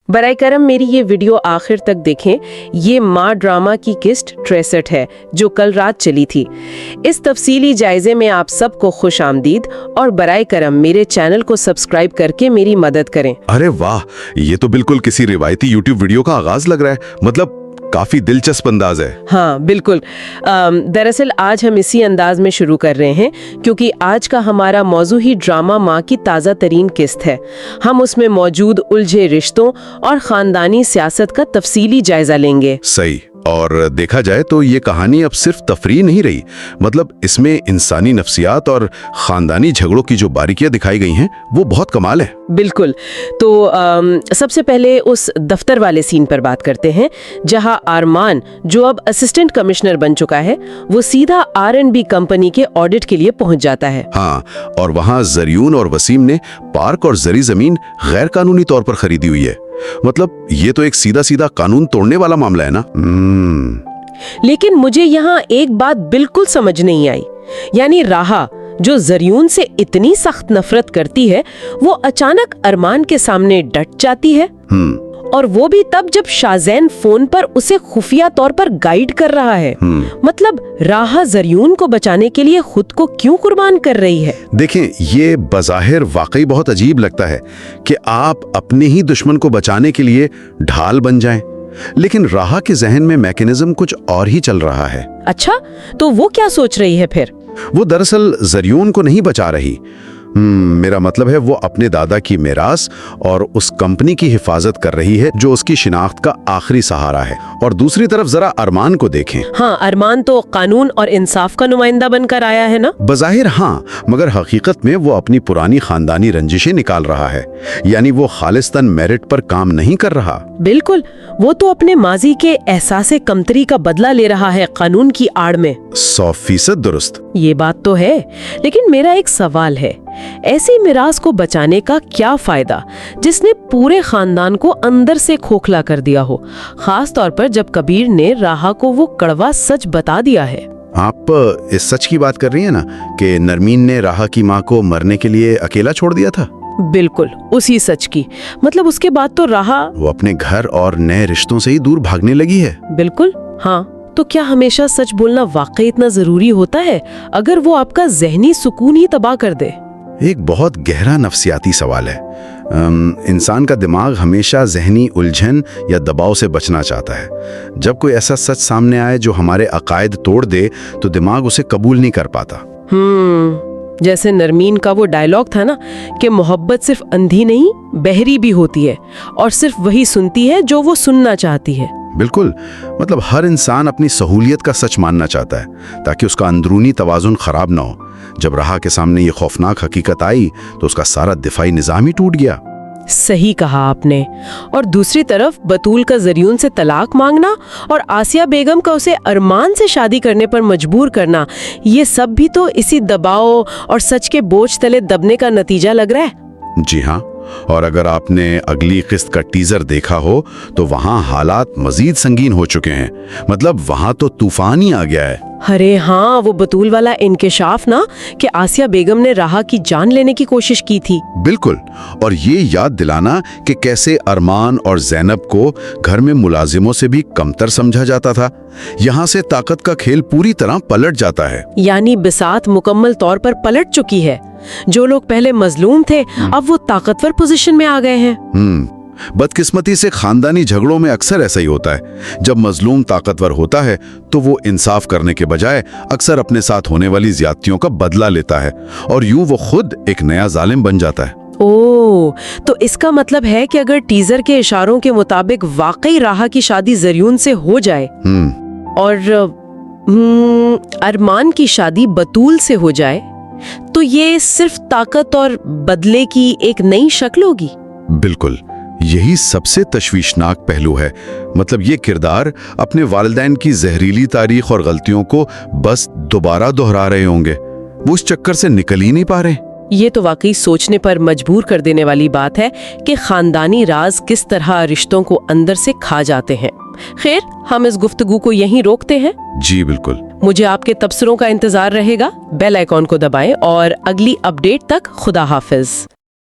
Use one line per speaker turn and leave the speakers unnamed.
बराए करम मेरी ये वीडियो आखिर तक देखें। ये माँ ड्रामा की किस्त 63 है जो कल रात चली थी। इस तफसीली जायजे में आप सबको खुश आमदीद और बराए करम मेरे चैनल को सब्सक्राइब करके मेरी मदद करें।
अरे वाह, ये तो बिल्कुल किसी रिवायती यूट्यूब वीडियो का आगाज लग रहा है। मतलब काफी दिलचस्प अंदाज है।
हाँ बिल्कुल। दरअसल आज हम इसी अंदाज में शुरू कर रहे हैं क्योंकि आज का हमारा मौजू ही ड्रामा माँ की ताज़ा तरीन किस्त है। हम उसमें मौजूद उलझे रिश्तों और खानदानी सियासत का तफसीली जायजा लेंगे।
सही। और देखा जाए तो ये कहानी अब सिर्फ तफरीह नहीं रही, मतलब इसमें इंसानी नफ्सियात और खानदानी झगड़ों की जो बारीकियां दिखाई गई हैं वो बहुत कमाल है।
बिल्कुल। तो सबसे पहले उस दफ्तर वाले सीन पर बात करते हैं जहां अरमान, जो अब असिस्टेंट कमिश्नर बन चुका है, वो सीधा R&B कंपनी के ऑडिट के लिए पहुंच जाता है।
हाँ, और वहाँ जरियून और वसीम ने पार्क और जरी जमीन गैर कानूनी तौर पर खरीदी हुई है। मतलब ये तो एक सीधा सीधा कानून तोड़ने वाला मामला है ना।
लेकिन मुझे यहाँ एक बात बिल्कुल समझ नहीं आई, यानी राहा जो जरियून से इतनी सख्त नफरत करती है, वो अचानक अरमान के सामने डट जाती है। और वो भी तब जब शाहजैन फोन पर उसे खुफिया तौर पर गाइड कर रहा है। मतलब राहा जरियून को बचाने के लिए खुद को क्यों कुर्बान कर रही है?
देखें, ये बज़ाहिर वाकई बहुत अजीब लगता है कि आप अपने ही दुश्मन को बचाने के लिए ढाल बन जाएं, लेकिन राहा के जहन में मैकेनिज्म कुछ और ही चल रहा है।
अच्छा, तो वो क्या सोच रही है फिर?
वो दरअसल जरियून को नहीं बचा रही। मेरा मतलब है वो अपने दादा की मिरास और उस कंपनी की हिफाजत कर रही है जो उसकी शिनाख्त का आखिरी सहारा है। और दूसरी तरफ जरा अरमान को देखें।
हाँ, अरमान तो कानून और इंसाफ का नुमाइंदा बनकर आया है ना।
बज़ाहिर हाँ, मगर हकीकत में वो अपनी पुरानी खानदानी रंजिशें निकाल रहा है। यानी वो खालिस्तन मेरिट पर काम नहीं कर रहा।
बिल्कुल, वो तो अपने माजी के एहसासे कमतरी का बदला ले रहा है कानून की आड़ में।
100% दुरुस्त।
ये बात तो है, लेकिन मेरा एक सवाल है, ऐसी मिरास को बचाने का क्या फायदा जिसने पूरे खानदान को अंदर से खोखला कर दिया हो, खास तौर पर जब कबीर ने राहा को वो कड़वा सच बता दिया है।
आप इस सच की बात कर रही हैं ना कि नरमीन ने राहा की माँ को मरने के लिए अकेला छोड़ दिया था?
बिल्कुल उसी सच की। मतलब उसके बाद तो राहा
वो अपने घर और नए रिश्तों से ही दूर भागने लगी है।
बिल्कुल हाँ। तो क्या हमेशा सच बोलना वाकई इतना जरूरी होता है अगर वो आपका जहनी सुकून ही तबाह कर दे?
एक बहुत गहरा नफ्सियाती सवाल है। इंसान का दिमाग हमेशा जहनी उलझन या दबाव से बचना चाहता है। जब कोई ऐसा सच सामने आए जो हमारे अकायद तोड़ दे तो दिमाग उसे कबूल नहीं कर पाता।
जैसे नरमीन का वो डायलॉग था ना कि मोहब्बत सिर्फ अंधी नहीं बहरी भी होती है और सिर्फ वही सुनती है जो वो सुनना चाहती है।
बिल्कुल, मतलब हर इंसान अपनी सहूलियत का सच मानना चाहता है ताकि उसका अंदरूनी तवाजुन खराब ना हो। जब राहा के सामने ये खौफनाक हकीकत आई तो उसका सारा दिफाई निजाम ही टूट गया।
सही कहा आपने। और दूसरी तरफ बतूल का जरियून से तलाक मांगना और आसिया बेगम का उसे अरमान से शादी करने पर मजबूर करना, ये सब भी तो इसी दबाव और सच के बोझ तले दबने का नतीजा लग रहा है।
जी हाँ, और अगर आपने अगली किस्त का टीजर देखा हो तो वहाँ हालात मजीद संगीन हो चुके हैं। मतलब वहाँ तो तूफान ही आ गया है।
अरे हाँ, वो बतूल वाला इंकिशाफ ना कि आसिया बेगम ने राहा की जान लेने की कोशिश की थी।
बिल्कुल, और ये याद दिलाना कि कैसे अरमान और ज़ैनब को घर में मुलाजिमों से भी कमतर समझा जाता था। यहाँ से ताकत का खेल पूरी तरह पलट जाता है।
यानी बिसात मुकम्मल तौर पर पलट चुकी है। जो लोग पहले मजलूम थे अब वो ताकतवर पोजीशन में आ गए हैं।
बदकिस्मती से खानदानी झगड़ों में अक्सर ऐसा ही होता है। जब मजलूम ताकतवर होता है तो वो इंसाफ करने के बजाय अक्सर अपने साथ होने वाली ज्यादतियों का बदला लेता है और यूं वो खुद एक नया जालिम बन जाता है।
ओह, तो इसका मतलब है कि अगर टीजर के इशारों के मुताबिक वाकई राहा की शादी जरियून से हो जाए और अरमान की शादी बतूल से हो जाए तो ये सिर्फ ताकत और बदले की एक नई शक्ल होगी।
बिल्कुल, यही सबसे तशवीशनाक पहलू है। मतलब ये किरदार अपने वालिदैन की जहरीली तारीख और गलतियों को बस दोबारा दोहरा रहे होंगे। वो उस चक्कर से निकल ही नहीं पा रहे।
ये तो वाकई सोचने पर मजबूर कर देने वाली बात है कि खानदानी राज किस तरह रिश्तों को अंदर से खा जाते हैं। खैर, हम इस गुफ्तगू को यहीं रोकते हैं।
जी बिल्कुल।
मुझे आपके तबसरों का इंतजार रहेगा। बेल आइकॉन को दबाएं और अगली अपडेट तक खुदा हाफिज।